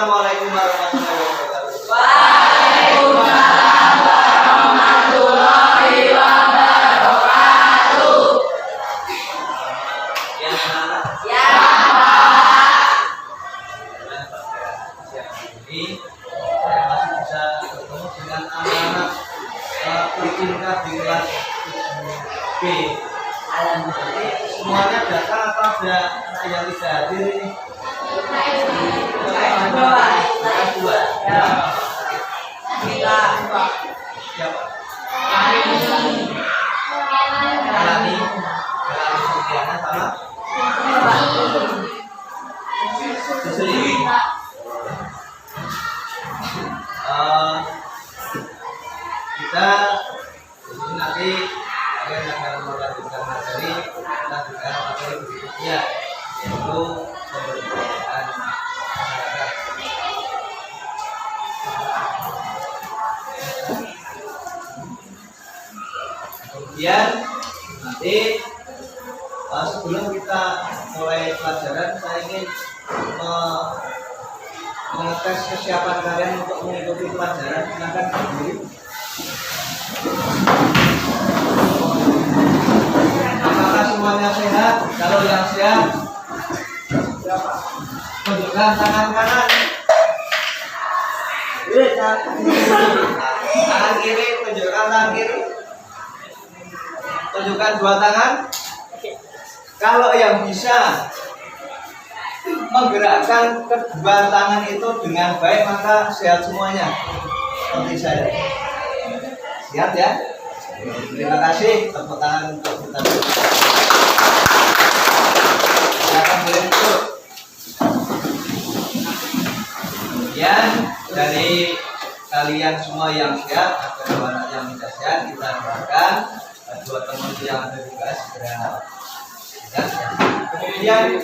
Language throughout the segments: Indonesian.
Assalamualaikum warahmatullahi wabarakatuh. Waalaikumsalam warahmatullahi wabarakatuh. Yang mana? Ya. Siang ini saya masih bisa bertemu dengan anak-anak bertingkat di kelas B. Alhamdulillah. Semuanya datang atau ada anak yang tidak hadir ini? Dua. Ya. Siapa? Melani Sudiana sama Susri. Kita ini nanti kalian akan melanjutkan materi kita juga materi berikutnya yaitu pemberdayaan masyarakat. Kemudian nanti sebelum kita mulai pelajaran saya ingin mengetes kesiapan kalian untuk mengikuti pelajaran. Silakan berdiri. Apakah semuanya sehat? Kalau yang sehat, tunjukkan tangan kanan. Tangan kiri, tunjukkan tangan kiri. Tunjukkan dua tangan. Kalau yang bisa menggerakkan kedua tangan itu dengan baik maka sehat semuanya. Seperti saya. Siap ya? Terima kasih. Tepuk tangan untuk kita. Silakan boleh duduk. Kemudian dari kalian semua yang sehat, ada dua anak yang tidak sehat, kita doakan dua teman yang ada juga segera. Kemudian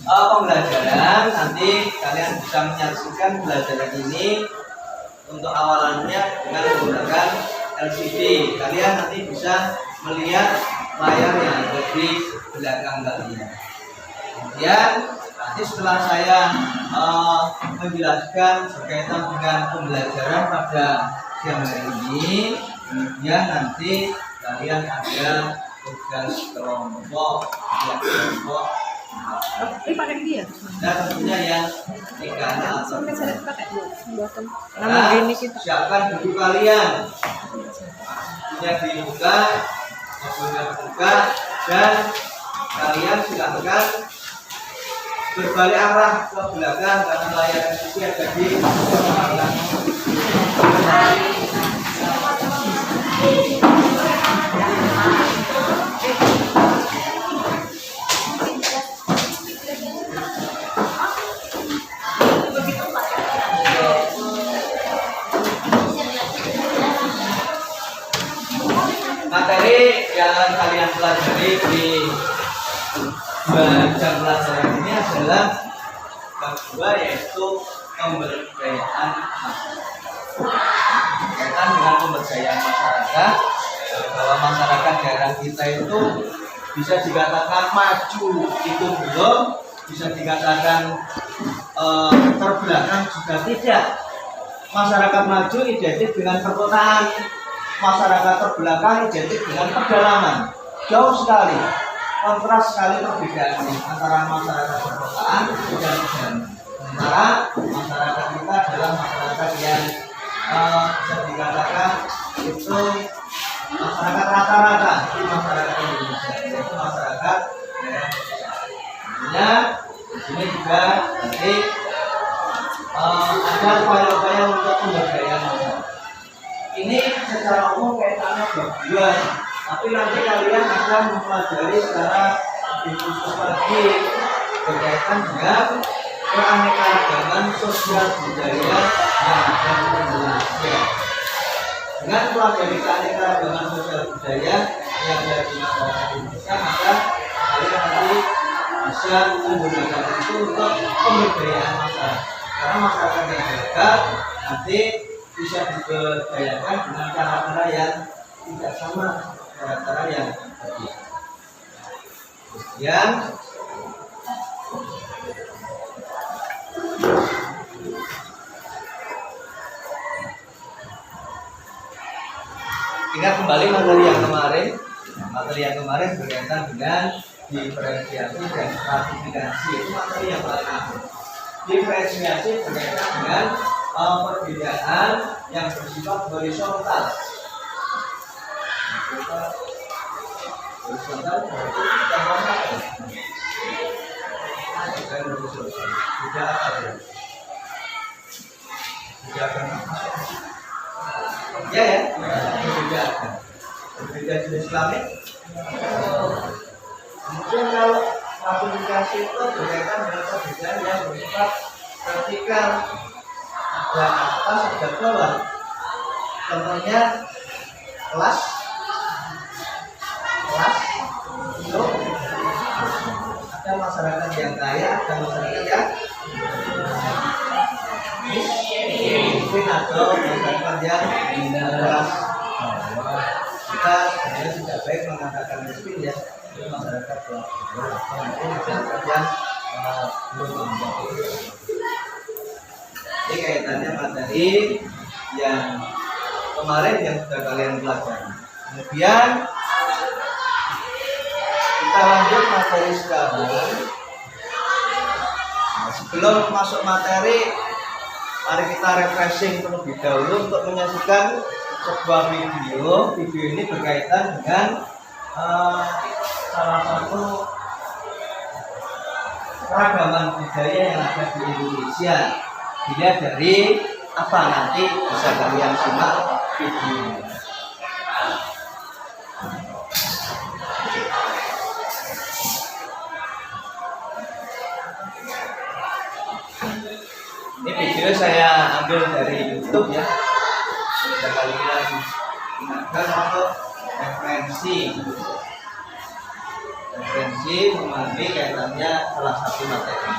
pembelajaran nanti kalian bisa menyaksikan pelajaran ini untuk awalannya dengan menggunakan LCD. Kalian nanti bisa melihat layar yang ada di belakang kalian. Kemudian nanti setelah saya menjelaskan berkaitan dengan pembelajaran pada siang hari ini, kemudian nanti kalian ada tugas kelompok pakai dia. dan tentunya yang tiga atau siapkan buku kalian. Bukunya dibuka, bukunya dibuka, dan kalian silakan berbalik arah ke belakang karena layar LCD ada di belakang. Materi yang akan kalian pelajari di jam pelajaran ini adalah bab 2 yaitu pemberdayaan masyarakat. Berkaitan dengan pemberdayaan masyarakat, bahwa masyarakat daerah kita itu bisa dikatakan maju itu belum, bisa dikatakan terbelakang juga tidak. Masyarakat maju identik dengan perkotaan, masyarakat terbelakang identik dengan pedalaman. Jauh sekali, kontras sekali perbedaannya antara masyarakat perkotaan dan pedalaman. Sementara masyarakat kita adalah masyarakat yang bisa dikatakan itu masyarakat rata-rata di masyarakat Indonesia, yaitu masyarakat daerah pedesaan. Tentunya di sini juga nanti ada upaya-upaya untuk pemberdayaan masyarakat. Ini secara umum kaitannya berdua, tapi nanti kalian akan mempelajari secara lebih khusus lagi berkaitan dengan keanekaragaman sosial budaya yang ada di Indonesia. Dengan mempelajari keanekaragaman sosial budaya yang ada di masyarakat Indonesia, maka kalian nanti bisa menggunakan itu untuk pemberdayaan masyarakat. Karena masyarakat yang hebat nanti bisa diberdayakan dengan cara-cara yang tidak sama, cara-cara yang berbeda. Kemudian Ingat kembali materi yang kemarin. Materi yang kemarin berkaitan dengan diferensiasi dan stratifikasi. Itu materi yang paling akhir. Diferensiasi berkaitan dengan perbedaan yang bersifat horizontal. Horizontal berarti kita mana? Tidak ada. Tidak akan masuk. Ya, berbeda jenis kelamin. Kemudian kalau aplikasi itu berkaitan dengan perbedaan yang bersifat vertikal, ada atas, ada bawah. Contohnya kelas itu ada masyarakat yang kaya, ada masyarakat yang miskin atau masyarakat yang kelas. Kita sebenarnya tidak baik mengatakan miskin ya, itu masyarakat kelas atau mungkin masyarakat yang belum mampu. Ini kaitannya materi yang kemarin yang sudah kalian pelajari. Kemudian kita lanjut materi sekarang. Sebelum masuk materi, mari kita refreshing terlebih dahulu untuk menyaksikan sebuah video. Video ini berkaitan dengan salah satu keragaman budaya yang ada di Indonesia. Dilihat dari apa nanti bisa kalian simak video. Ini video saya ambil dari YouTube ya. Sudah kalian gunakan untuk referensi memahami kaitannya salah satu materi.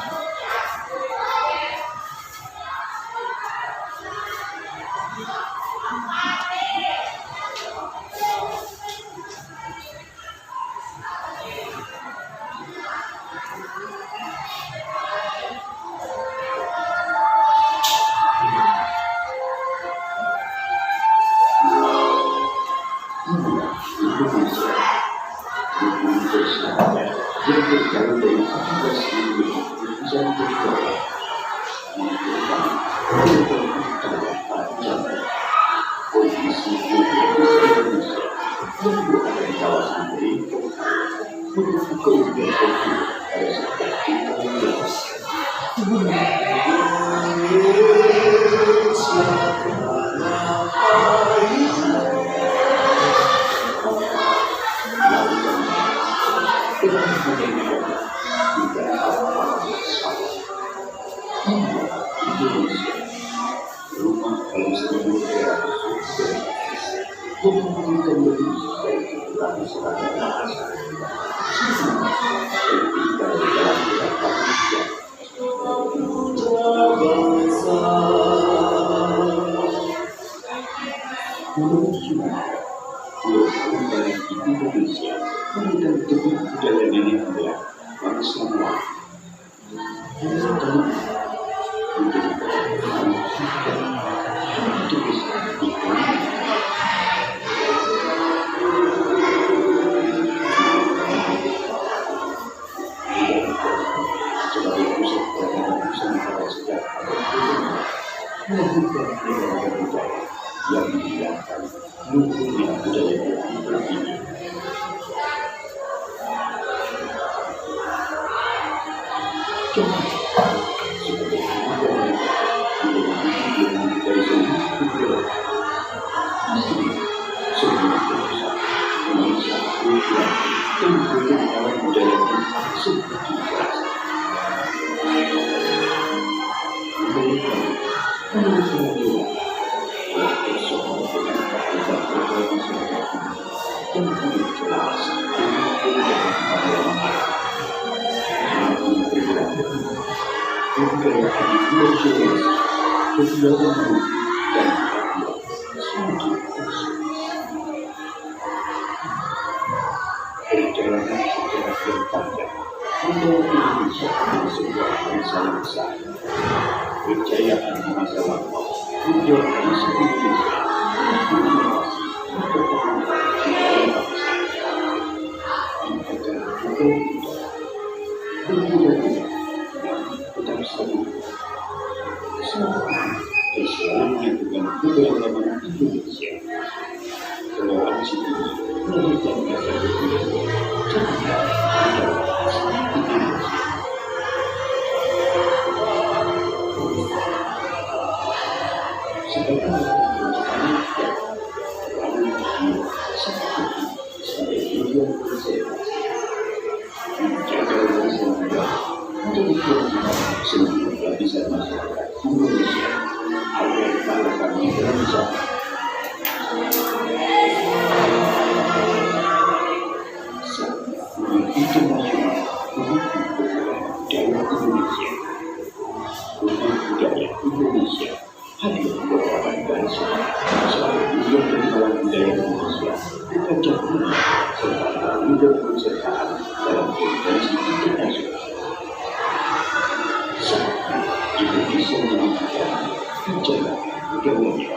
Kejayaan di masa lampau, tujuan di seluruh Indonesia, inovasi, perkembangan Islam yang bukan keberagaman Indonesia. Toleransi ini memberikan efek berbeda jika Indonesia. Sebagai sebagai tujuan konservasi menjaga lingkungan menjadi kewajiban seluruh lapisan masyarakat Indonesia agar para kami bisa internasional untuk budaya Indonesia. Untuk budaya Indonesia hadir beberapa bangsa selalu yang berkembang budaya Indonesia dikancah dunia serta leader perusahaan dalam konferensi internasional. Saatnya Indonesia menunjukkan menjaga budayanya.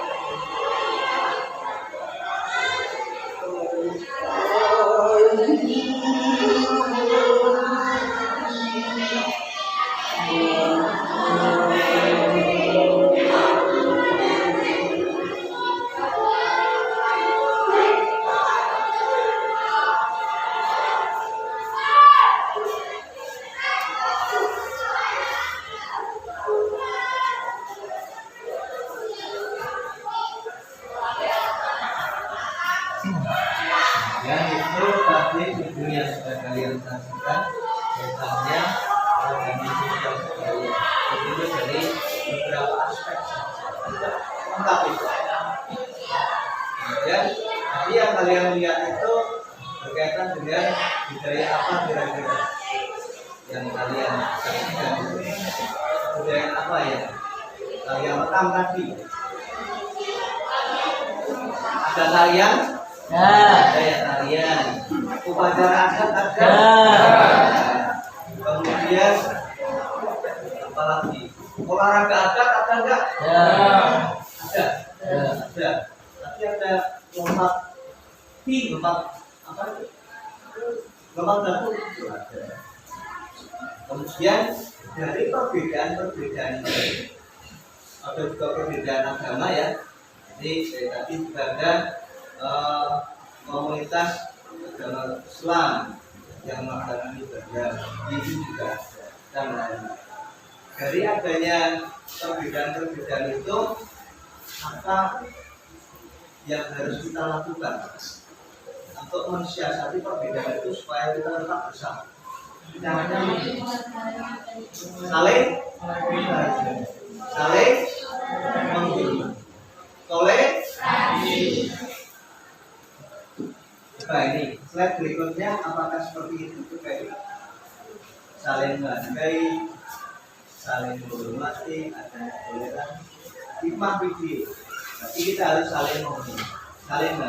Ya, itu tadi video yang sudah kalian saksikan tentangnya organisasi yang kalian itu dari beberapa aspek tidak lengkap itu. Kemudian tadi yang kalian lihat itu berkaitan dengan budaya apa kira-kira yang kalian saksikan itu. Budaya apa ya? Yang pertama tadi ada tarian. Budaya tarian, upacara adat ada. Kemudian apa lagi? Olahraga adat ada enggak? Ada. Ada. Tapi ada lompat apa itu? Lompat batu itu ada. Kemudian dari perbedaan ada juga perbedaan agama ya. Jadi saya tadi juga ada komunitas agama Islam yang melaksanakan ibadah ini juga ada dan lain-lain. Dari adanya perbedaan-perbedaan itu, apa yang harus kita lakukan untuk mensiasati perbedaan itu supaya kita tetap bersama? Caranya saling menghormati, toleransi. Nah ini slide berikutnya apakah seperti itu? Kayak saling menghargai, saling menghormati, adanya toleransi, hikmah video. Tapi kita harus saling menghormati, saling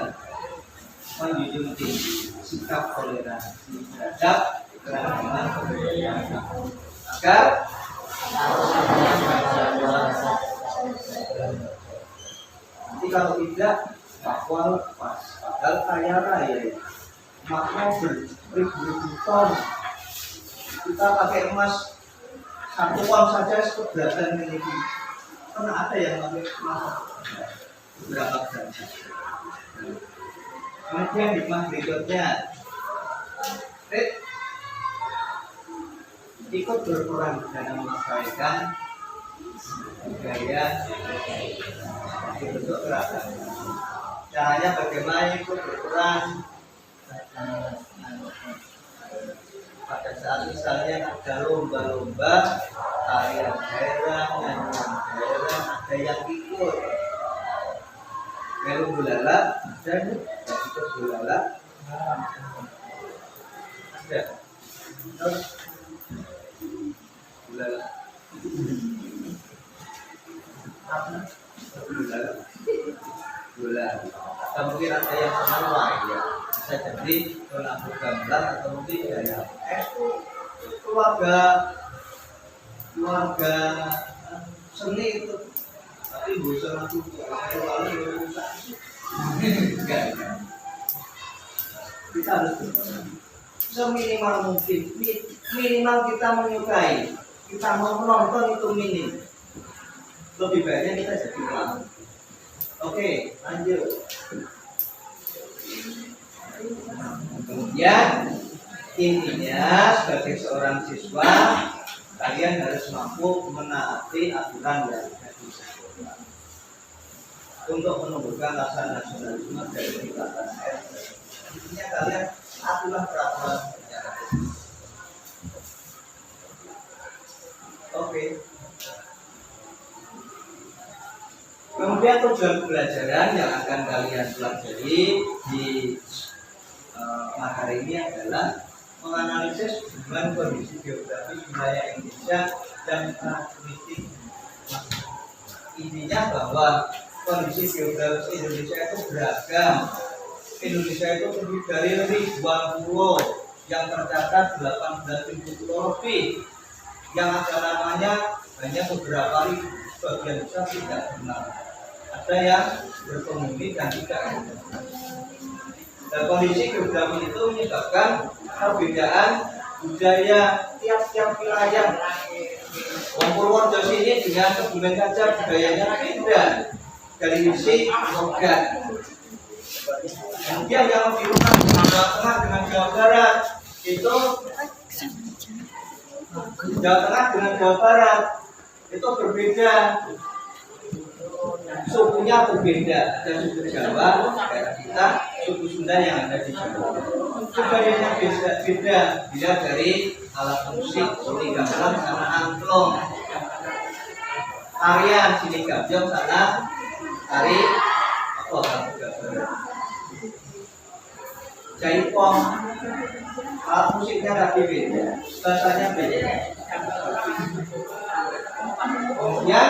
menjunjung tinggi sikap toleransi terhadap keragaman kebudayaan agar nanti kalau tidak bakwal pas. Padahal kaya raya maknya beribu-ribu ton, kita pakai emas 1 ton saja seberatan ini. Karena ada yang pakai emas berapa gram. Kemudian hikmah berikutnya, ikut berperan dalam melestarikan budaya bentuk keragaman. Caranya bagaimana ikut berperan pada saat misalnya ada lomba-lomba tarian daerah, nyanyian daerah, ada yang ikut melu bulala dan ikut bulala ada terus bulala bola atau mungkin ada yang menawar ya, bisa jadi pelaku gambar atau mungkin ya keluarga seni itu, tapi bosan aku enggak. Kita harus seminimal mungkin, minimal kita menyukai, kita mau menonton itu minim. lebih baiknya kita jadi pelan. Oke, lanjut. Kemudian intinya sebagai seorang siswa kalian harus mampu menaati aturan yang disebutkan untuk menumbuhkan rasa nasionalisme dari tingkatan RT. Intinya kalian aturan peraturan secara oke. Kemudian tujuan pembelajaran yang akan kalian pelajari di materi ini adalah menganalisis hubungan kondisi geografis wilayah Indonesia dan karakteristik. Intinya bahwa kondisi geografis Indonesia itu beragam. Indonesia itu terdiri dari ribuan pulau yang tercatat 18.000 pulau lebih. Yang ada namanya hanya beberapa ribu, sebagian besar tidak benar. Ada yang berpenghuni dan tidak ada. Dan kondisi geografi itu menyebabkan perbedaan budaya tiap-tiap wilayah. Wong Purworejo sini dengan Kebumen Kaca budayanya beda dari sisi logat. Kemudian yang lebih luas Jawa Tengah dengan Jawa Barat itu Jawa Tengah dengan Jawa Barat itu berbeda. Sukunya berbeda, ada suku Jawa daerah kita, suku Sunda yang ada di Jawa. Budayanya beda, dilihat dari alat musik, sini gamelan sama angklung. Tarian sini gambyong sana tari apa jaipong. Alat musiknya tadi beda, bahasanya beda. Kemudian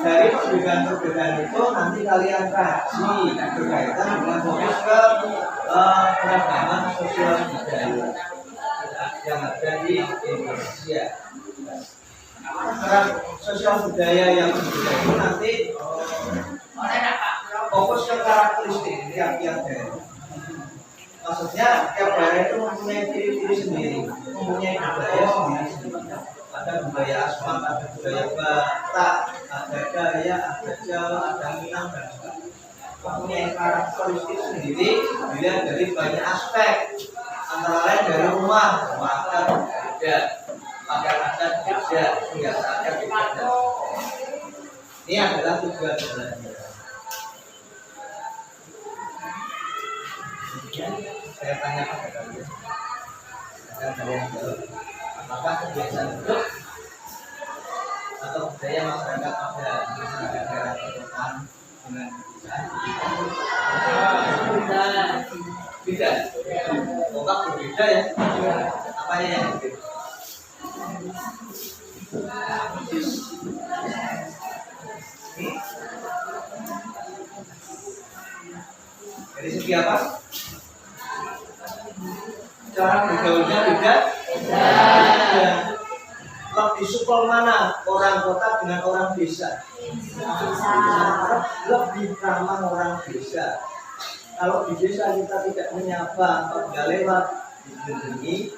dari perbedaan-perbedaan itu nanti kalian kaji berkaitan dengan fokus ke keragaman sosial budaya yang ada di Indonesia. Sosial budaya yang berbeda itu nanti fokus ke karakteristik tiap-tiap daerah. Maksudnya tiap daerah itu mempunyai ciri-ciri sendiri, mempunyai budaya sendiri. Ada budaya Asmat, ada budaya Batak, ada Dayak, ada Jawa, ada Minang dan sebagainya. Mempunyai karakteristik sendiri dilihat dari banyak aspek. Antara lain dari rumah adat beda, pakaian adat beda, senjata adat beda. Ini adalah tujuan belajar. Saya tanya pada kalian, akan kalian jawab. Apakah kebiasaan hidup atau budaya masyarakat pada masyarakat daerah perkotaan dengan beda? Kok berbeda ya? Apanya yang berbeda? Dari segi apa? Cara bergaulnya beda? Lebih supel mana orang kota dengan orang desa? Lebih ramah orang desa. Kalau di desa kita tidak menyapa atau tidak lewat, dilindungi,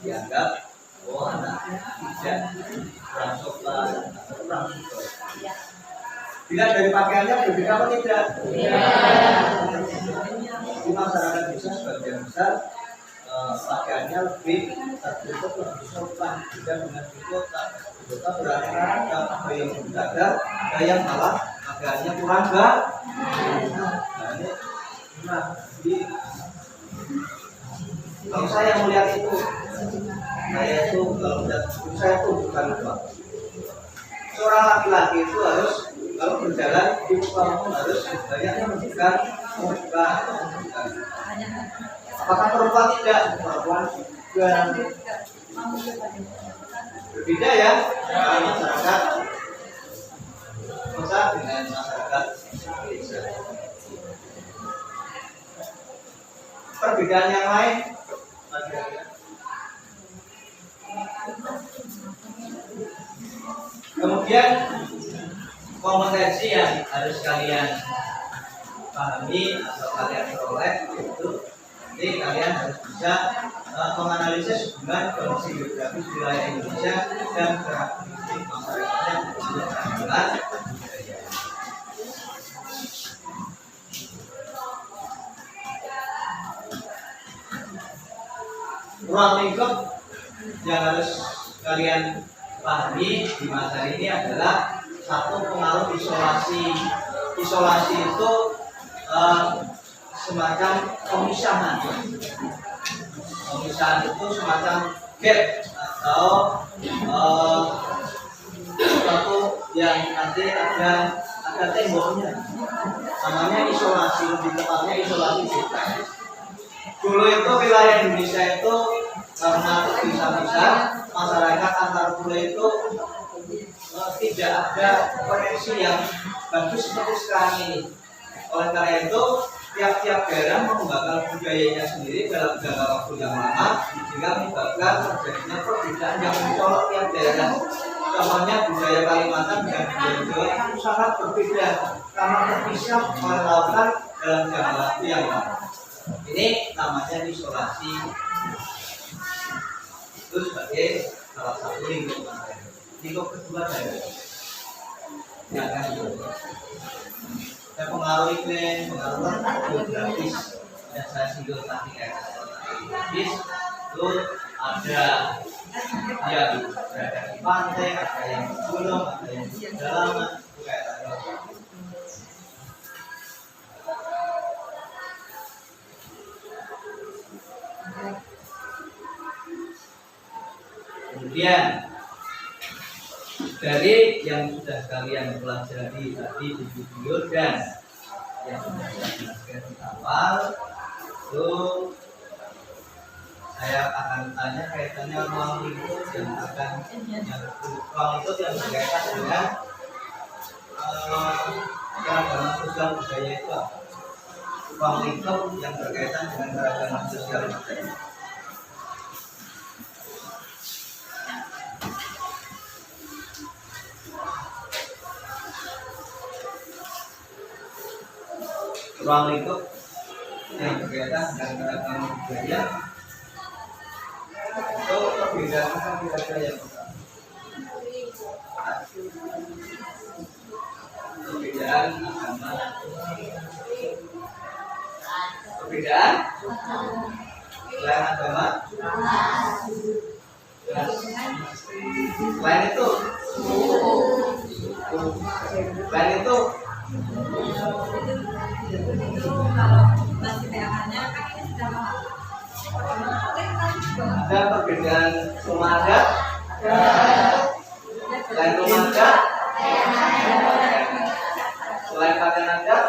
dianggap anaknya tidak kurang sopan atau kurang supel. Bila dari pakaiannya berbeda apa tidak? Di masyarakat desa sebagian besar pakaiannya lebih tertutup, lebih sopan, tidak dengan di kota. Di kota beraneka-ragam, ada yang berdagang, ada yang malah pakaiannya kurang baik. Kalau saya melihat itu, saya itu kalau melihat saya itu bukan apa. Seorang laki-laki itu harus kalau berjalan di kampung harus banyak menunjukkan muka. Apakah perempuan tidak? Perempuan juga berbeda ya masyarakat kota dengan masyarakat desa. Perbedaan yang lain kemudian kompetensi yang harus kalian pahami atau kalian peroleh itu nanti kalian harus bisa menganalisis hubungan kondisi geografis wilayah Indonesia dan karakteristik masyarakatnya. perkembangan budaya. Ruang lingkup yang harus kalian pahami di masa ini adalah satu, pengaruh isolasi. Isolasi itu semacam pemisahan. Pemisahan itu semacam gap atau sesuatu yang nanti ada temboknya. Namanya isolasi, lebih tepatnya isolasi digital. Dulu itu wilayah Indonesia itu karena terpisah-pisah, masyarakat antar pulau itu tidak ada koneksi yang bagus seperti sekarang ini. Oleh karena itu, tiap-tiap daerah mengembangkan budayanya sendiri dalam jangka waktu yang lama, sehingga menyebabkan terjadinya perbedaan yang mencolok tiap daerah. Contohnya budaya Kalimantan dan budaya Jawa itu sangat berbeda karena terpisah oleh lautan dalam jangka waktu yang lama. Ini namanya isolasi. Itu sebagai salah satu lingkup. Lingkup kedua daerah. Ya kan itu. Dan pengaruh iklim, pengaruh geografis yang saya singgung tadi geografis itu ada yang berada di pantai, ada yang di gunung, ada yang di pedalaman, itu kayak tadi. Kemudian dari yang sudah kalian pelajari tadi di video dan yang sudah saya jelaskan di awal, itu saya akan tanya kaitannya ruang lingkup yang akan ruang lingkup yang berkaitan dengan keragaman sosial budaya itu apa? Ruang lingkup yang berkaitan dengan keragaman sosial budaya. Ruang lingkup yang berkaitan dengan keragaman budaya itu perbedaan apa kira-kira yang pertama? Perbedaan agama, perbedaan selain agama, selain itu ada perbedaan rumah adat, selain rumah adat, selain pakaian adat,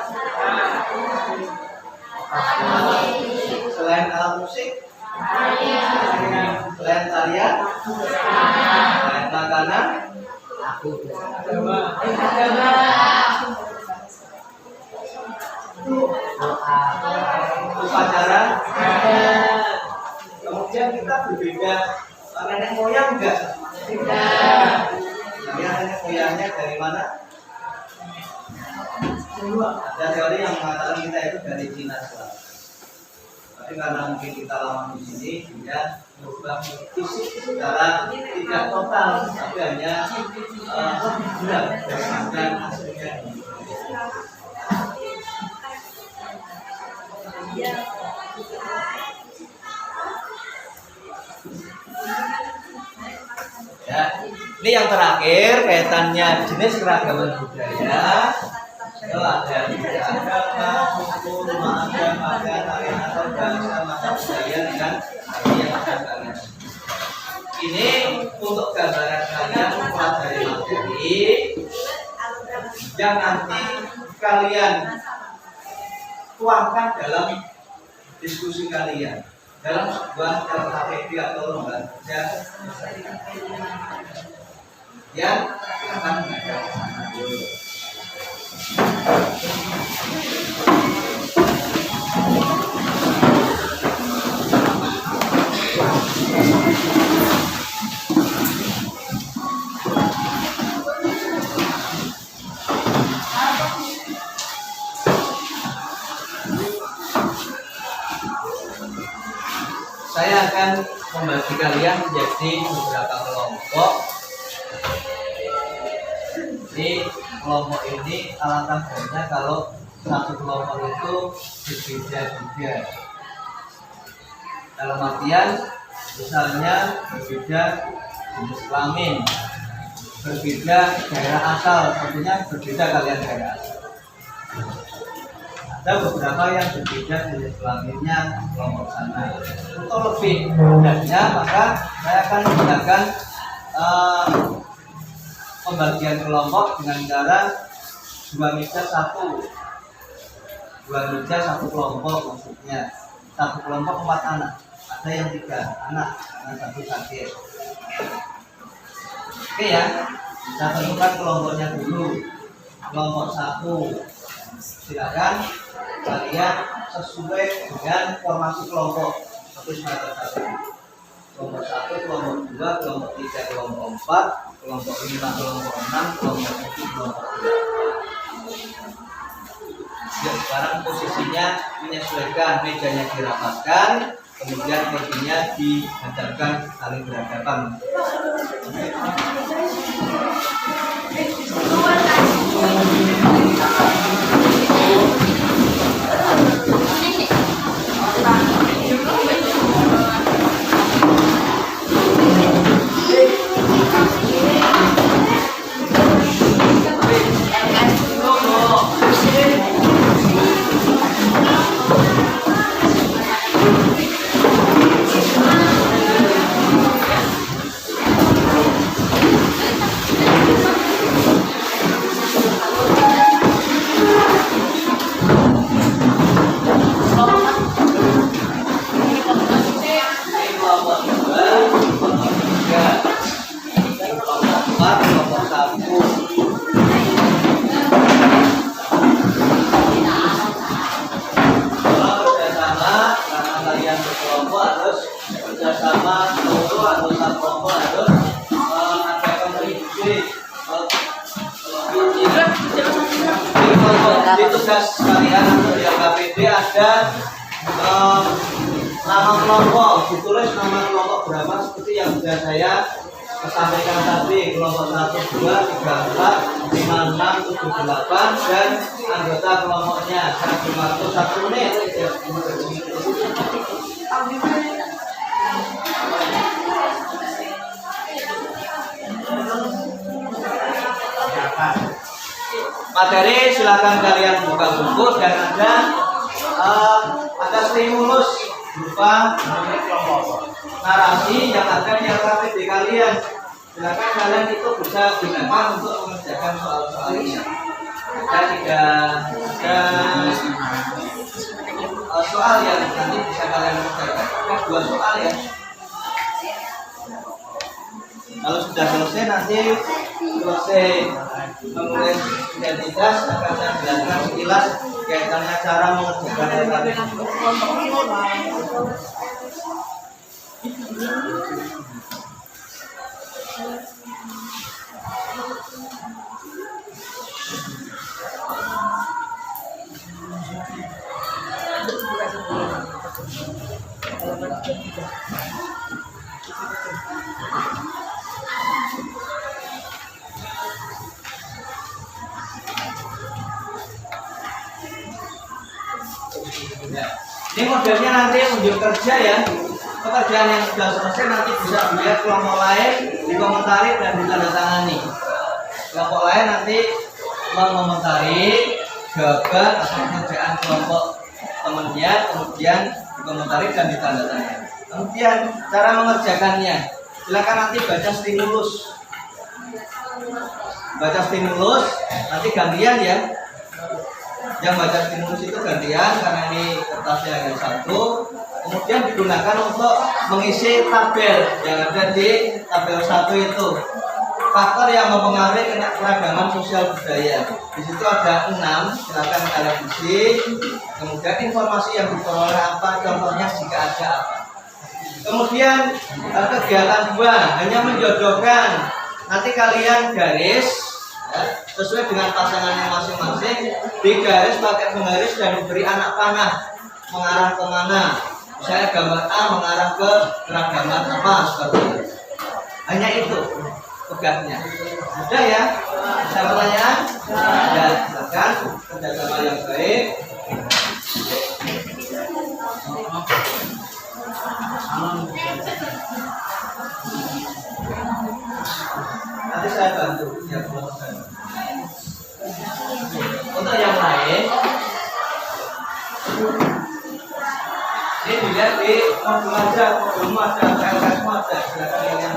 selain alat musik, selain tarian, selain makanan, agama, upacara. Kemudian kita berbeda nenek moyang enggak? Tidak. Nenek moyangnya dari mana? Ada teori yang mengatakan kita itu dari Cina Selatan. Tapi karena mungkin kita lama di sini, dia berubah fisik secara tidak total, tapi hanya benar berdasarkan hasilnya. Ya, ini yang terakhir kaitannya jenis keragaman budaya. Itu ada agama, suku, rumah adat, pakaian, pakaian atau bahasa mata budaya dengan yang ada kalian. Ini untuk gambaran kalian mempelajari materi yang nanti kalian tuangkan dalam diskusi kalian dalam sebuah LKPD atau lembaga kerja yang akan mengajar dulu. Saya akan membagi kalian menjadi beberapa kelompok Jadi kelompok ini alangkah baiknya kalau satu kelompok itu berbeda-beda. Dalam artian misalnya berbeda jenis kelamin, berbeda daerah asal, tentunya berbeda kalian daerah asal. Ada beberapa yang berbeda jenis kelaminnya kelompok sana. Untuk lebih mudahnya maka saya akan menggunakan pembagian kelompok dengan cara 2 meja 1 kelompok, maksudnya satu kelompok 4 anak, ada yang 3 anak dan 1 sakit. Oke ya, kita tentukan kelompoknya dulu. Kelompok 1, silakan kalian sesuai dengan formasi kelompok seperti semacam tadi. Kelompok 1, kelompok 2, kelompok 3, kelompok 4, kelompok 5, kelompok 6, kelompok 7, kelompok 8. Ya, sekarang posisinya menyesuaikan, mejanya dirapatkan, kemudian kursinya dihadapkan saling berhadapan. Di tugas kalian atau di KPD ada nama kelompok, ditulis nama kelompok berapa seperti yang sudah saya sampaikan tadi. Kelompok 1, 2, 3, 4, 5, 6, 7, 8 dan anggota kelompoknya. Saya beri waktu 1 menit. Materi silakan kalian buka buku dan ada stimulus berupa narasi yang ada di LKPD kalian. Silakan kalian itu bisa gunakan untuk mengerjakan soal-soal ini. Ada soal yang nanti bisa kalian kerjakan. Ada 2 soal ya. Kalau sudah selesai nanti selesai menulis identitas akan saya jelaskan sekilas kaitannya cara mengerjakan LKPD. Ini modelnya nanti unjuk kerja ya. Pekerjaan yang sudah selesai nanti bisa dilihat kelompok lain, dikomentari dan ditandatangani. Kelompok lain nanti mengomentari jawaban atau pekerjaan kelompok temannya, kemudian dikomentari dan ditandatangani. Kemudian cara mengerjakannya, silakan nanti baca stimulus. Baca stimulus, nanti gantian ya. Yang baca stimulus itu gantian karena ini kertasnya hanya 1. Kemudian digunakan untuk mengisi tabel yang ada di tabel 1 itu. Faktor yang mempengaruhi keragaman sosial budaya. Di situ ada 6, silakan kalian isi. Kemudian informasi yang diperoleh apa, contohnya jika ada apa. Kemudian kegiatan 2 hanya menjodohkan. Nanti kalian garis ya, sesuai dengan pasangannya masing-masing, digaris pakai penggaris dan diberi anak panah mengarah ke mana. Misalnya gambar A mengarah ke keragaman apa seperti itu. Hanya itu tugasnya. Sudah ya. Ada pertanyaan? Ya, silakan kerjasama yang baik. Nanti saya bantu ya, untuk yang lain ini dilihat di modul aja, modulmu ada, LKS-mu ada, silakan yang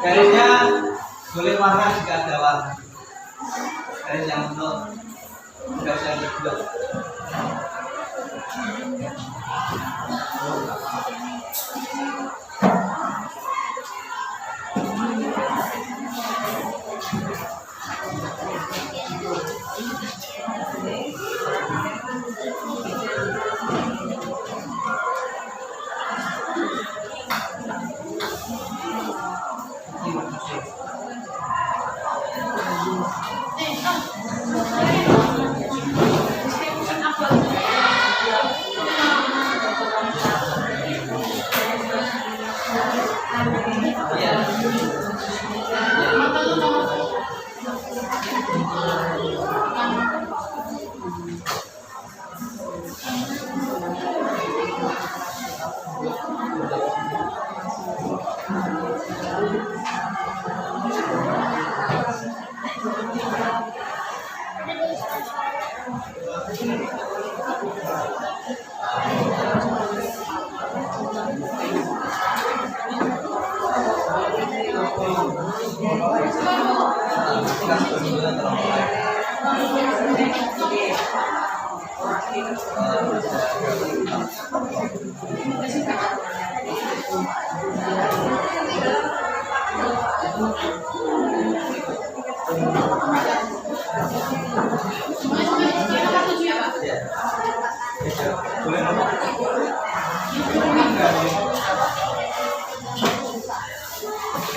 garisnya boleh warna jika ada warna. Garis yang untuk garis yang kedua.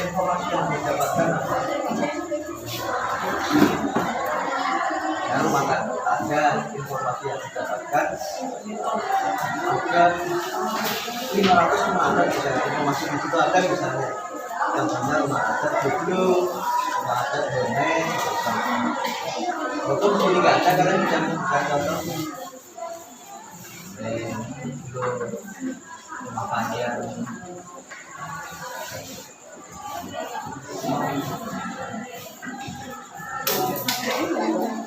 Informasi yang didapatkan ada informasi yang didapatkan ada 500 rumah adat, informasi di situ ada misalnya contohnya rumah adat Joglo, rumah adat Bonek, walaupun di sini nggak ada karena bisa menunjukkan contoh rumah panjang.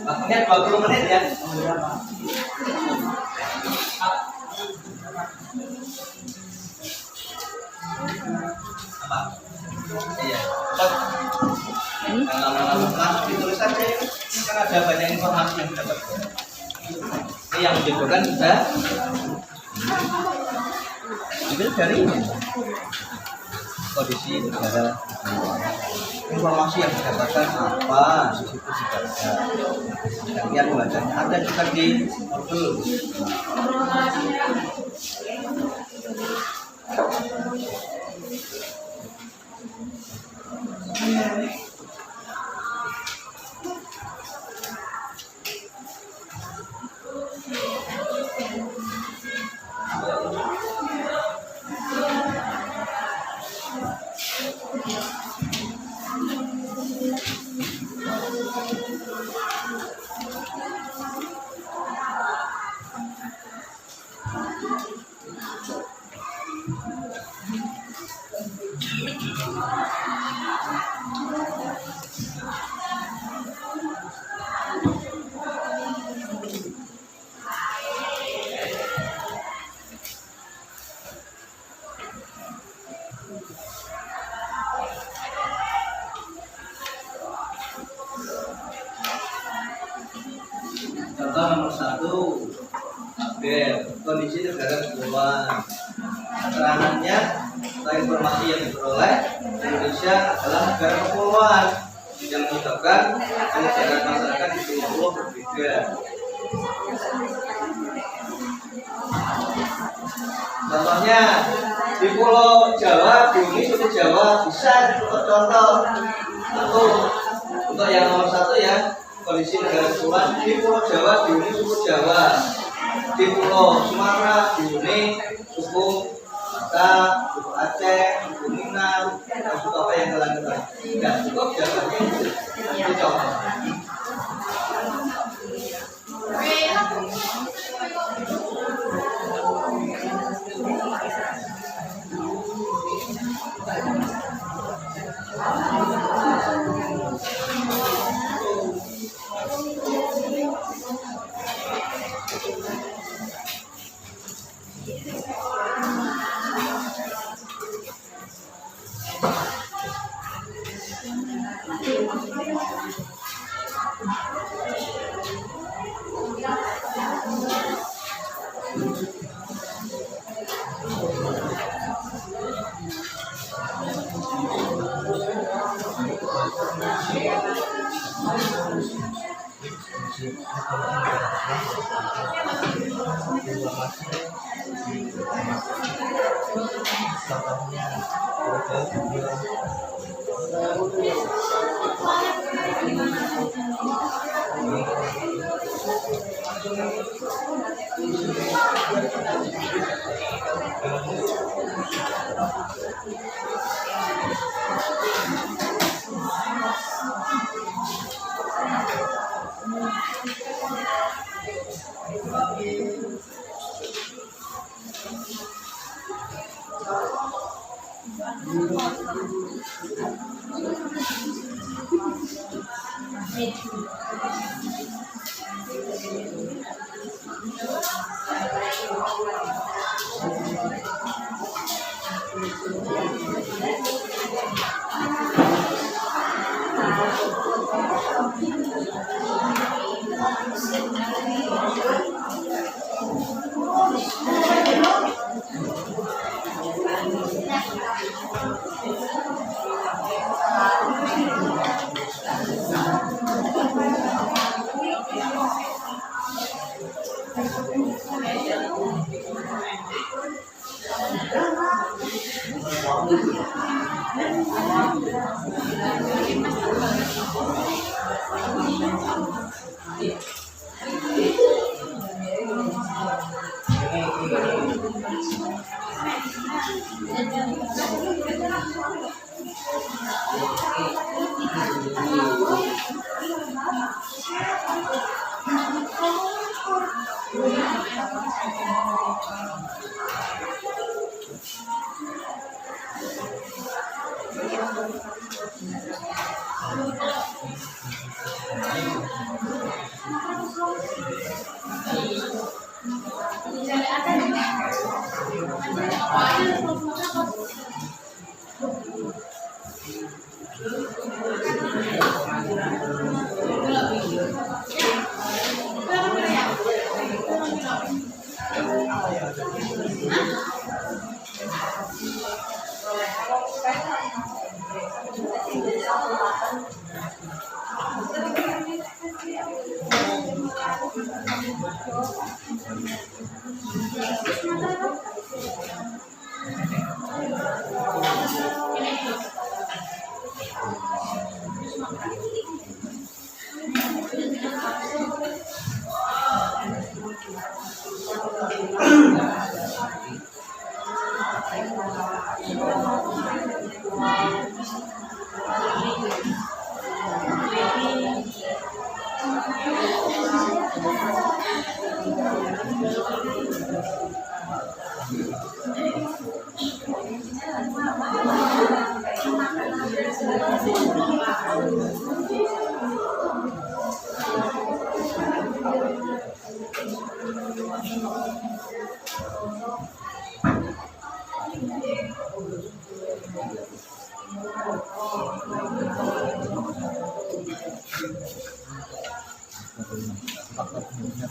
Waktunya 20 menit ya. Apa? Iya. Langsung ditulis saja. Ini kan ada banyak informasi yang dapat. Ini yang dibutuhkan sudah. Itu dari kondisi negara. Informasi yang didapatkan apa di situ juga ada. Bagian wajahnya ada juga di modul. negara kepulauan. Keterangannya atau informasi yang diperoleh, Indonesia adalah negara kepulauan yang menyebabkan kenegaraan masyarakat di pulau berbeda. Contohnya di Pulau Jawa, bumi suku Jawa bisa contoh satu untuk yang nomor satu ya, kondisi negara kepulauan di Pulau Jawa dihuni suku Jawa, di Pulau Sumatera dihuni suku Batak, suku Aceh, suku Minang, dan suku apa yang kalian ketahui. Dan cukup jawabannya itu contoh.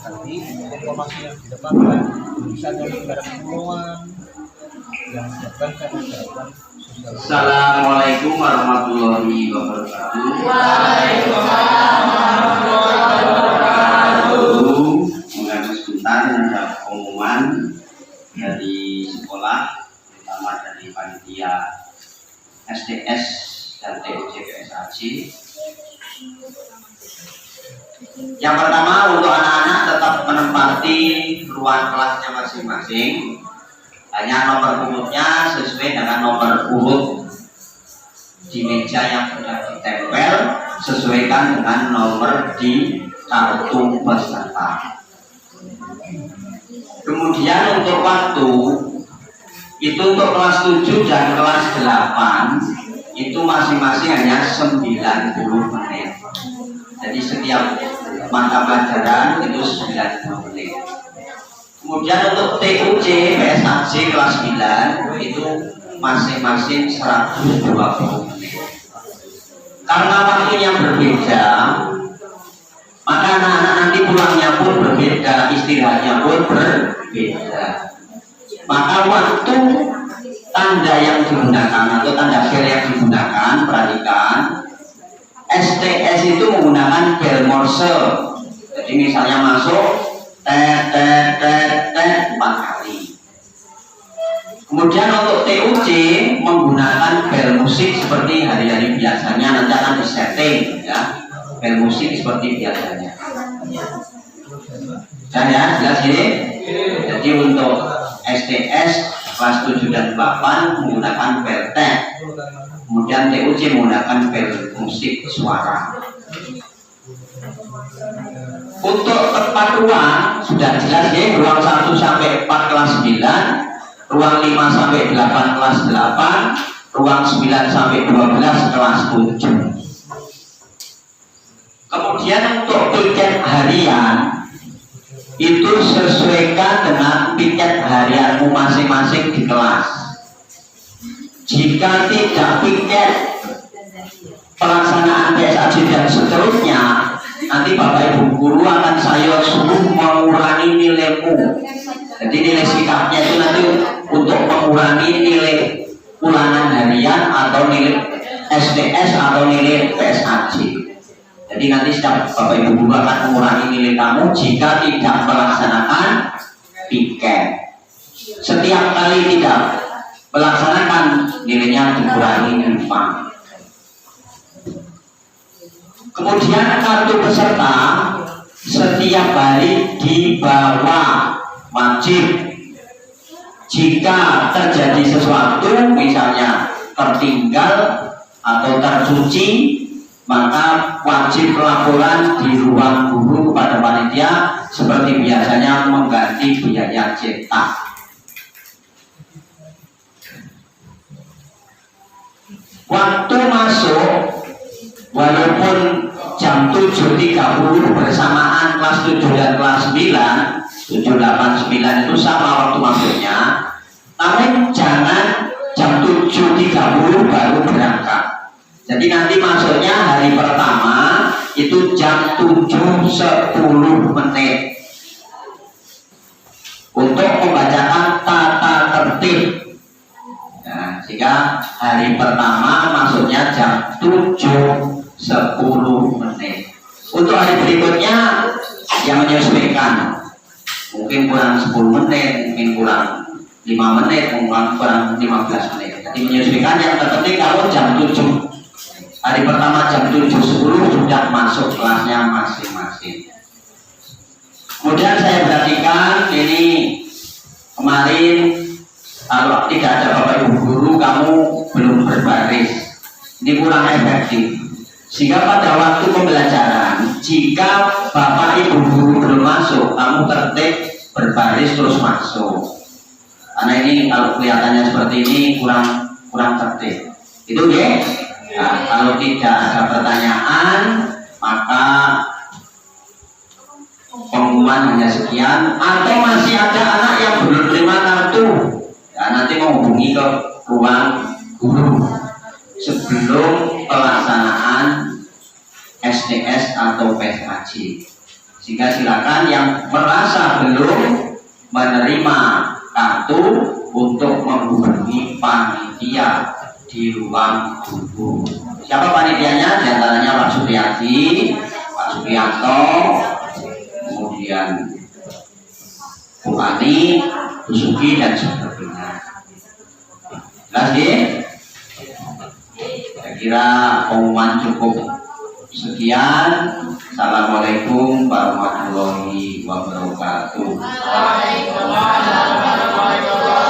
Tadi informasi yang didapatkan bisa nyolong barang keperluan yang menyebabkan kegagalan sosial. Assalamualaikum warahmatullahi wabarakatuh. Waalaikumsalam warahmatullahi wabarakatuh. Mengenai sebentar ada pengumuman dari sekolah, terutama dari panitia SDS dan TUC PSAC. Yang pertama, untuk anak-anak tetap menempati ruang kelasnya masing-masing. Hanya nomor urutnya sesuai dengan nomor urut di meja yang sudah ditempel, sesuaikan dengan nomor di kartu peserta. Kemudian untuk waktu, itu untuk kelas 7 dan kelas 8 itu masing-masing hanya 90 menit. Jadi setiap mata pelajaran itu 90 menit. Kemudian untuk TUC PSAC kelas 9 itu masing-masing 120 menit. Karena waktunya berbeda, maka anak-anak nanti pulangnya pun berbeda, istirahatnya pun berbeda. Maka waktu tanda yang digunakan atau tanda share yang digunakan, perhatikan, STS itu menggunakan bel Morse. Jadi misalnya masuk tet 4 kali. Kemudian untuk TUC menggunakan bel musik seperti hari-hari biasanya, nanti akan disetting ya. Bel musik seperti biasanya. Dan ya, jelas ini. Jadi untuk STS kelas 7 dan 8 menggunakan bel tet. Kemudian TUC menggunakan bel musik suara. Untuk tempat ruang sudah jelas ya, ruang 1 sampai 4 kelas 9, ruang 5 sampai 8 kelas 8, ruang 9 sampai 12 kelas 7. Kemudian untuk piket harian itu sesuaikan dengan piket harianmu masing-masing di kelas. Jika tidak piket pelaksanaan PSAC dan seterusnya, nanti Bapak Ibu guru akan saya suruh mengurangi nilaimu. Jadi nilai sikapnya itu nanti untuk mengurangi nilai ulangan harian atau nilai SDS atau nilai PSAC. Jadi nanti setiap Bapak Ibu guru akan mengurangi nilai kamu jika tidak melaksanakan piket. Setiap kali tidak melaksanakan, nilainya dikurangi 5. Kemudian kartu peserta setiap hari dibawa wajib. Jika terjadi sesuatu, misalnya tertinggal atau tercuci, maka wajib laporan di ruang guru kepada panitia seperti biasanya mengganti biaya cetak. Waktu masuk walaupun jam 7.30 bersamaan kelas 7 dan kelas 9, 7, 8, 9 itu sama waktu masuknya, namun jangan jam 7.30 baru berangkat. Jadi nanti masuknya hari pertama itu jam 7.10 menit untuk membacakan tata tertib. Nah, jika hari pertama masuknya jam 7.10 menit. Untuk hari berikutnya yang menyesuaikan, mungkin kurang 10 menit, mungkin kurang 5 menit, mungkin kurang 15 menit. Jadi menyesuaikan, yang terpenting kalau jam 7 hari pertama jam 7.10 sudah masuk kelasnya masing-masing. Kemudian saya perhatikan ini kemarin kalau tidak ada Bapak Ibu guru, kamu belum berbaris, ini kurang efektif. Sehingga pada waktu pembelajaran, jika Bapak Ibu guru belum masuk, kamu tertib berbaris terus masuk. Karena ini kalau kelihatannya seperti ini kurang tertib. Itu ya. Nah, kalau tidak ada pertanyaan, maka pengumuman hanya sekian. Atau masih ada anak yang belum terima kartu, ya, nanti menghubungi ke ruang guru sebelum pelaksanaan SDS atau PSAC. Sehingga silakan yang merasa belum menerima kartu untuk menghubungi panitia di ruang guru. Siapa panitianya? Di antaranya Pak Supriyadi, Pak Supriyanto, kemudian Bu Ani, Bu Suki, dan sebagainya. Jelas ya? Saya kira pengumuman cukup sekian. Assalamualaikum warahmatullahi wabarakatuh. Waalaikumsalam warahmatullahi wabarakatuh.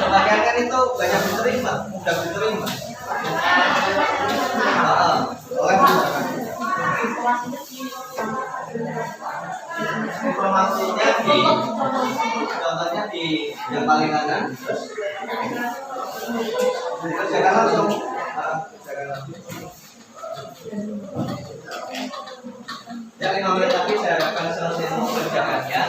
Sebagian kan itu banyak diterima, mudah diterima. Informasinya di contohnya di yang paling kanan, terus jangan langsung, jangan langsung. Ya 5 menit lagi saya akan selesai mengerjakannya.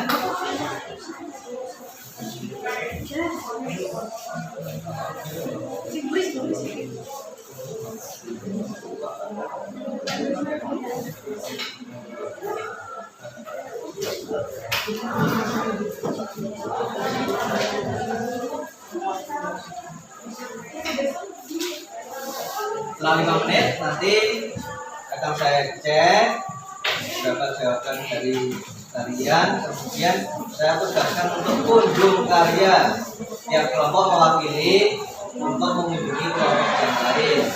Setelah 5 menit nanti akan saya cek berapa jawaban dari kalian, kemudian saya tugaskan untuk kunjung karya yang kelompok mewakili untuk mengunjungi kelompok yang lain.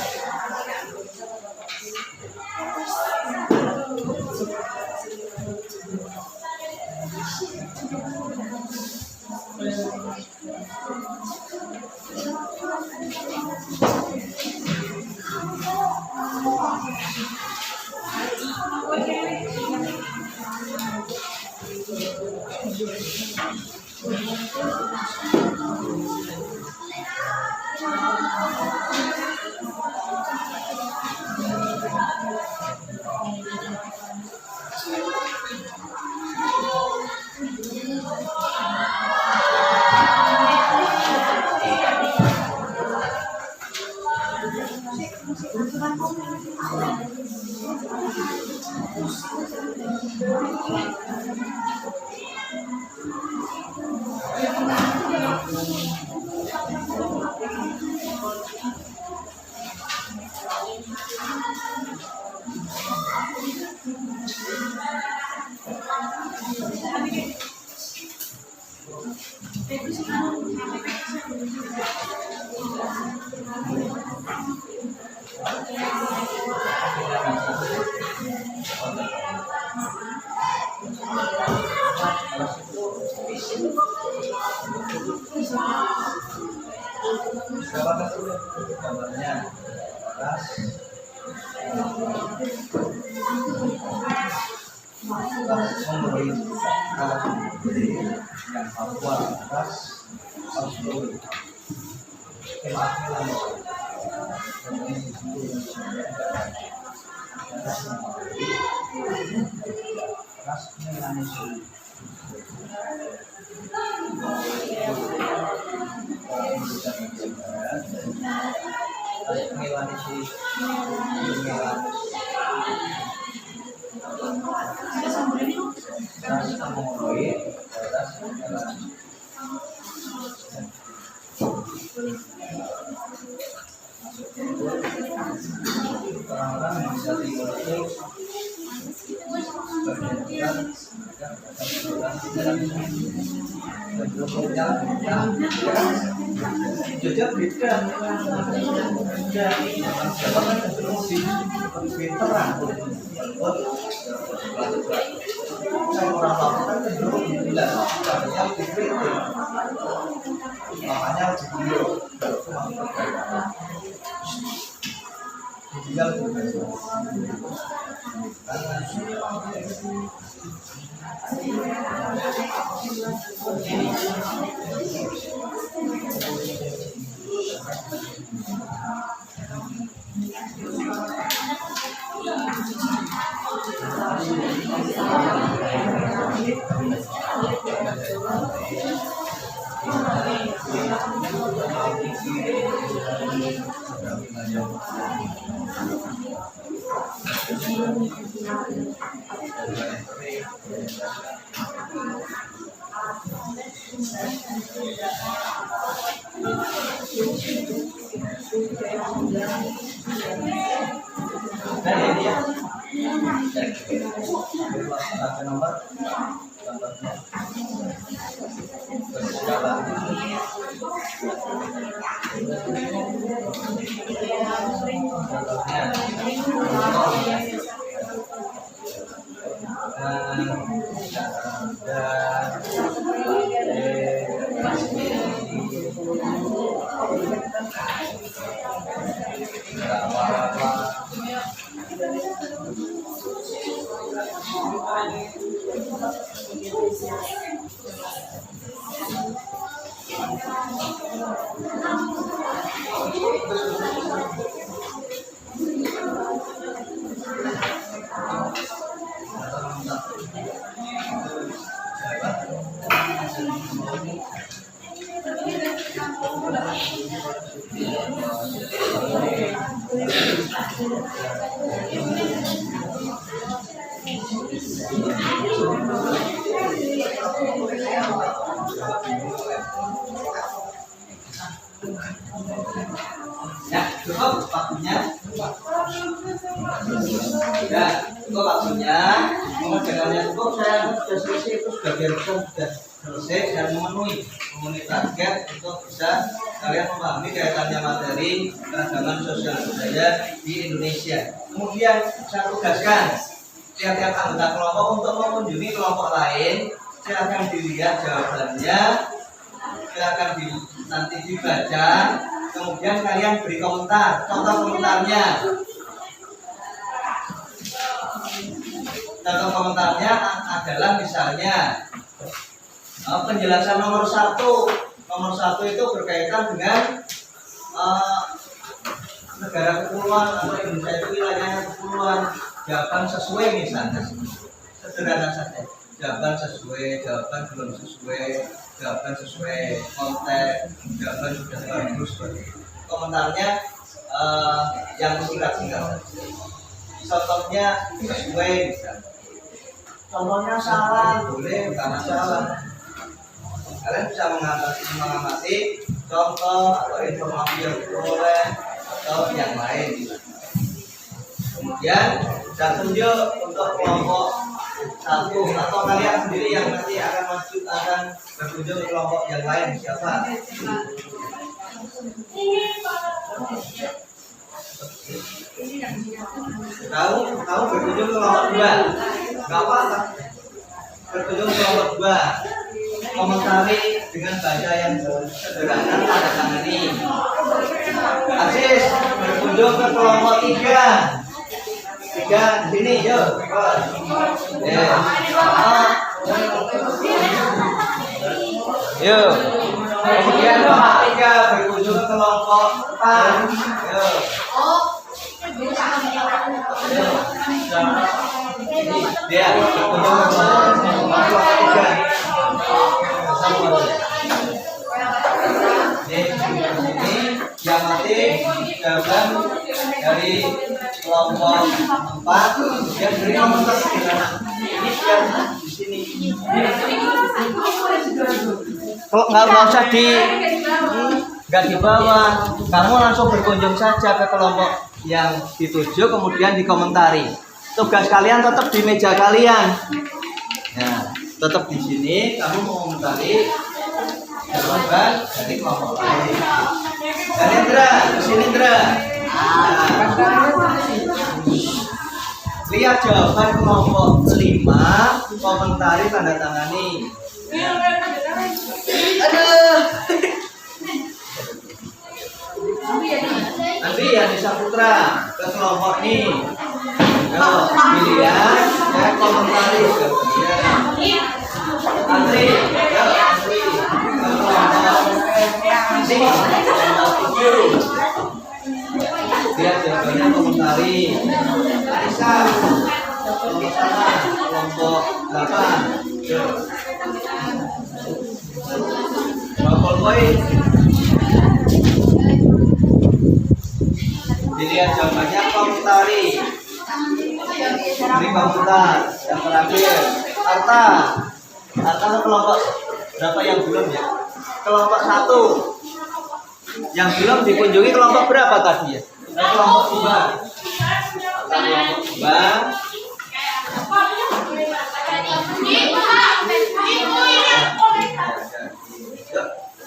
Silakan dulu gambarnya. Ras. Yang Papua Ras. Papua. Orang-orang yang bisa diurus Jogja beda, siapa kan cenderung lebih pinteran. Saya orang lama kan cenderung bilang, katanya lebih pinter, makanya video digital nomor ya, cukup waktunya. Ya, cukup waktunya. Mengerjakannya cukup, saya sudah selesai, itu sebagian besar sudah selesai dan memenuhi target untuk bisa kalian memahami kaitannya materi keragaman sosial budaya di Indonesia. Kemudian saya tugaskan tiap-tiap anggota kelompok untuk mengunjungi kelompok lain. Silahkan dilihat jawabannya. akan nanti dibaca, kemudian kalian beri komentar. Contoh komentarnya. Contoh komentarnya adalah misalnya penjelasan nomor 1. Nomor 1 itu berkaitan dengan negara kepulauan atau Indonesia itu wilayahnya kepulauan. Jawaban sesuai misalnya, sederhana saja. Jawaban sesuai, jawaban belum sesuai, jawaban sesuai konteks, jawaban sudah bagus. Komentarnya yang singkat-singkat. Contohnya sesuai misalnya. Contohnya salah, boleh, bukan masalah. Kalian bisa mengamati contoh atau informasi yang boleh atau yang lain. Kemudian saya tunjuk untuk kelompok 1 atau kalian sendiri yang nanti akan berkunjung ke kelompok yang lain. Siapa? Tahu berkunjung ke kelompok 2. Gak apa-apa. Berkunjung ke kelompok 2. Komentari dengan bahasa yang sederhana, tanda tangani. Aziz berkunjung ke kelompok 3. 3 sini, yuk. Yuk. Kemudian kelompok 3 berkunjung ke kelompok 4. Yuk. Dia berkunjung ke kelompok 3. Ini yang mati jawaban dari kelompok 4 yang beri nomor sederhana. Ini biar di sini. Kalau nggak usah nggak di bawah, kamu langsung berkunjung saja ke kelompok yang dituju, kemudian dikomentari. Tugas kalian tetap di meja kalian. Nah, tetap di sini, kamu mengomentari jawaban dari kelompok lain. Dan Indra, di sini Indra. Lihat jawaban kelompok 5, komentari, tanda tangani. Aduh. Nanti ya Nisa Putra ke kelompok ini. Yo, pilihan, ya komentari ya. Antri, ya antri ke kelompok sini. Lihat jawabannya komentari. Anissa, kelompok sana, kelompok 8. Yo. Berapa poin? Dilihat jawabannya komentari. Beri komentar. Yang terakhir, Arta ke kelompok berapa yang belum ya? Kelompok 1 yang belum dikunjungi kelompok berapa tadi ya? Kelompok 2. Kelompok 2.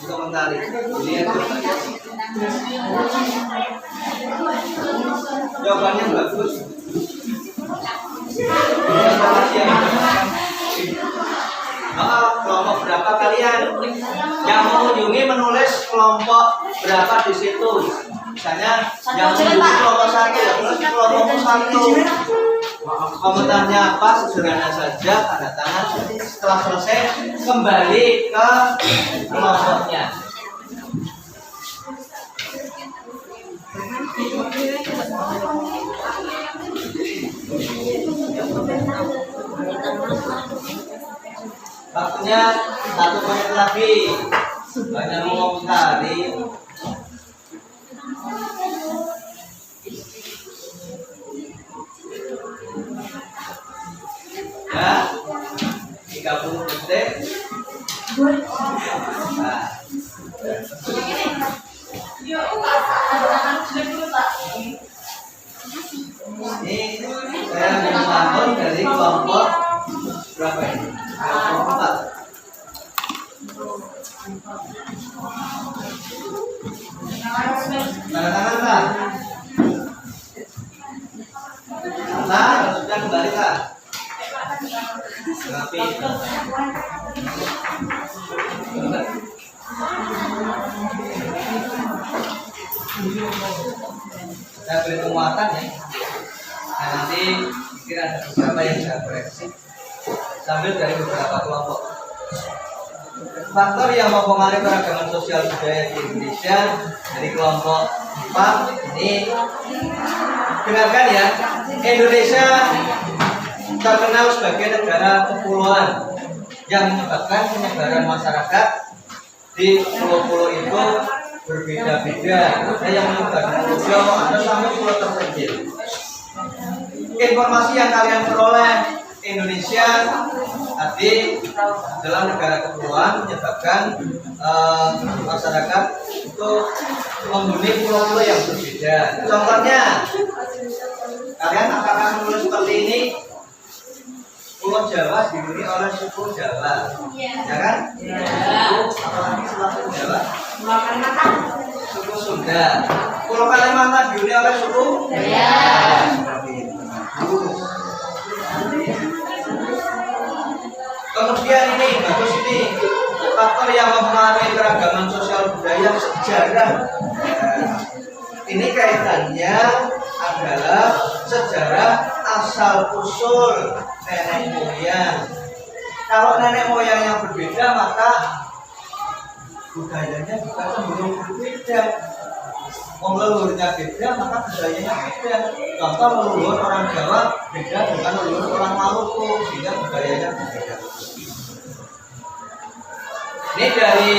Komentari. Lihat jawabannya bagus. Kelompok berapa kalian yang mengunjungi menulis kelompok berapa di situ? Misalnya yang mengunjungi kelompok 1 ya tulis kelompok 1. Komentarnya apa? Sederhana saja, tanda tangan. Setelah selesai kembali ke kelompoknya. Waktunya 1 menit lagi. Banyak mengomentari. Ya, 30 detik. Nah. Ini saya menonton dari kelompok berapa ini? Kelompok 4. Tanda tangan Kak. Nah, sudah kembali Kak. Rapi. Saya beri penguatan ya. Nah, nanti kira ada beberapa yang saya koreksi sambil dari beberapa kelompok. Faktor yang mempengaruhi keragaman sosial budaya di Indonesia dari kelompok 4 ini, dengarkan ya. Indonesia terkenal sebagai negara kepulauan yang menyebabkan penyebaran masyarakat di pulau-pulau itu berbeda-beda. Ada yang menyebarkan pulau, ada sampai pulau terpencil. Informasi yang kalian peroleh, Indonesia tadi dalam negara kepulauan menyebabkan masyarakat itu menghuni pulau-pulau yang berbeda. Contohnya, kalian apakah menulis seperti ini? Pulau Jawa dihuni oleh suku Jawa, ya kan? Apalagi setelah suku Jawa? Suku Sunda. Pulau Kalimantan dihuni oleh suku? Kemudian ini bagus ini faktor yang mempengaruhi keragaman sosial budaya sejarah. Ini kaitannya adalah sejarah asal usul nenek moyang. Kalau nenek moyang yang berbeda maka budayanya juga cenderung berbeda. Leluhurnya beda maka budayanya beda. Contoh leluhur orang Jawa beda dengan leluhur orang Maluku sehingga budayanya berbeda. Ini dari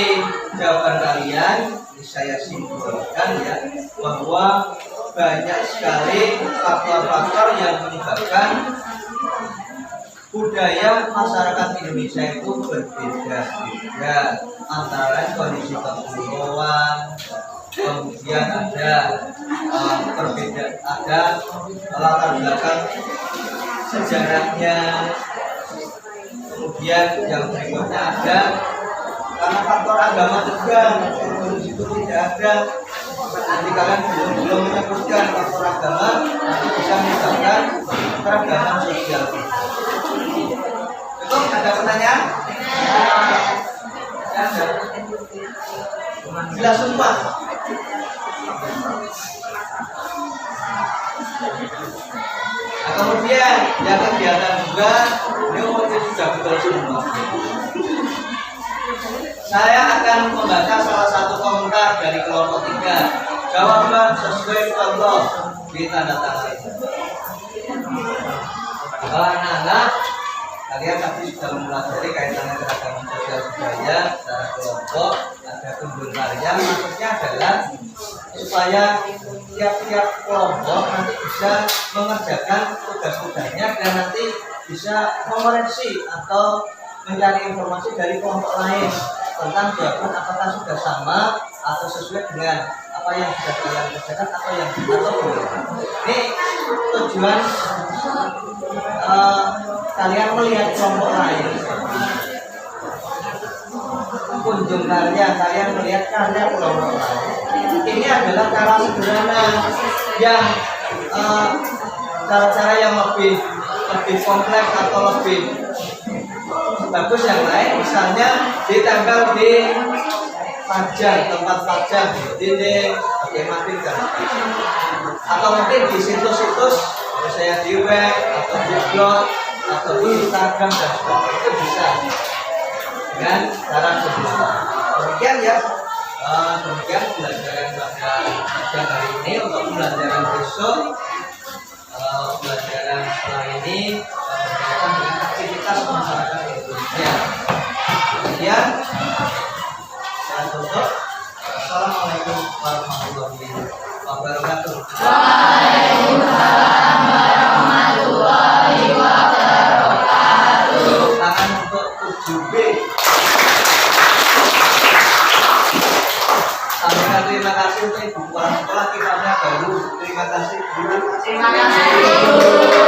jawaban kalian saya simpulkan ya bahwa banyak sekali faktor-faktor yang menyebabkan budaya masyarakat Indonesia itu berbeda-beda, antara lain kondisi kepulauan, kemudian ada perbedaan, ada latar belakang sejarahnya, kemudian yang berikutnya ada karena faktor agama juga, di situ tidak ada. Nanti kalian belum menyebutkan faktor agama bisa menyebabkan keragaman sosial. Betul? Ada pertanyaan? Ada. Jelas semua. Nah, kemudian yang kegiatan juga ini umumnya sudah betul semua. Saya akan membaca salah satu komentar dari kelompok 3. Jawaban sesuai contoh di tanda tangan. Anak-anak, kalian tadi sudah mempelajari kaitannya keragaman sosial budaya secara kelompok. Ada kumpul karya, maksudnya adalah supaya tiap-tiap kelompok nanti bisa mengerjakan tugas-tugasnya dan nanti bisa mengoreksi atau mencari informasi dari kelompok lain tentang jawaban apakah sudah sama atau sesuai dengan apa yang sudah kalian kerjakan atau yang atau belum. Ini tujuan kalian melihat kelompok lain, kunjung karya, kalian melihat karya kelompok lain. Ini adalah cara sederhana yang cara-cara yang lebih kompleks atau lebih bagus yang lain, misalnya ditempel di tempat pajang, di dinding, bagaimana atau mungkin di situs-situs misalnya di web atau di blog atau di Instagram dan sebagainya, itu bisa dengan cara berbeda. Demikian ya, demikian pembelajaran pada siang hari ini. Untuk pembelajaran besok, pembelajaran setelah ini berkaitan dengan aktivitas masyarakat Indonesia. Kemudian saya tutup. Assalamualaikum warahmatullahi wabarakatuh. Waalaikumsalam warahmatullahi wabarakatuh. Tangan untuk 7B. Sampaikan terima kasih untuk Ibu Kepala Sekolah, kitabnya baru. Terima kasih. Terima kasih.